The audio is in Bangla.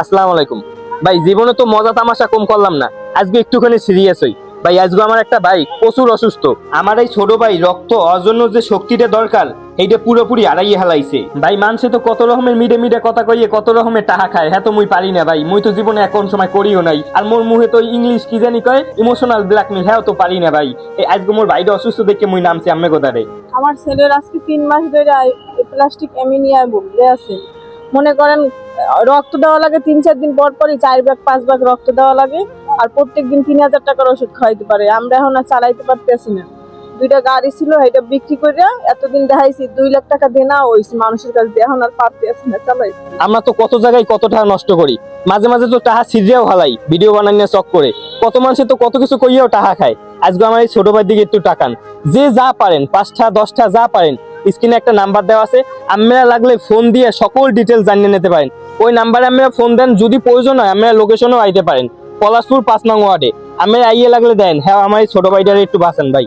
আসসালামু আলাইকুম ভাই। জীবনে তো মজা তামাশা কম করলাম না, আজকে একটুখানি সিরিয়াস হই ভাই। আজকে আমার একটা ভাই প্রচুর অসুস্থ। আমার এই ছোট ভাই রক্ত ওর জন্য যে শক্তিটা দরকার এইটা পুরোপুরি হারাইয়ে হালাইছে ভাই। মানুষে তো কত রকমের মিডে মিডে কথা কইয়ে কত রকমের টাকা খায়, হ্যাঁ তো মুই পারি না ভাই। মুই তো জীবনে এখন সময় করিও নাই, আর মোর মুহে তো ইংলিশ কি জানি কয় ইমোশনাল ব্ল্যাকমেল, হ্যাঁ তো পারি না ভাই। এই আজকে মোর ভাইটা অসুস্থ দেখে মুই নামছি আম্মে গোদারে। আমার ছেলের আজকে 3 মাস ধরে প্লাস্টিক অ্যামিনিয়ায় ভুগতে আছে। মনে করেন রক্ত দেওয়া লাগে 3-4 দিন পর পরই 4 ভাগ 5 ভাগ রক্ত দেওয়া লাগে, আর প্রত্যেকদিন 3000 টাকার ওষুধ খাওয়াইতে পারে। আমরা এখন আর চালাইতে পারতেছি না। 2টা গাড়ি ছিল, এটা বিক্রি করে এতদিন দেখাইছি 2 লাখ টাকা দেনা হয়েছে মানুষের কাছে, এখন আর পারতেছি না চালাই। আমরা তো কত জায়গায় কত টাকা নষ্ট করি, মাঝে মাঝে তো টাকা ছিঁড়েও হালাই ভিডিও বানানিয়ে চক করে। কত মানুষে তো কত কিছু কইয়াও টাকা খায়। আজকে আমার এই ছোট ভাইয়ের দিকে একটু টাকান, যে যা পারেন 5টা 10টা যা পারেন। স্ক্রিনে একটা নাম্বার দেওয়া আছে, আপনারা লাগলে ফোন দিয়ে সকল ডিটেলস জানিয়ে নিতে পারেন। ওই নাম্বারে আপনারা ফোন দেন, যদি প্রয়োজন হয় আপনারা লোকেশনও আইতে পারেন। পলাশপুর 5 নং ওয়ার্ডে আপনারা আইয়ে লাগলে দেন। হ্যাঁ আমার এই ছোট ভাইটারে একটু বাঁচান ভাই।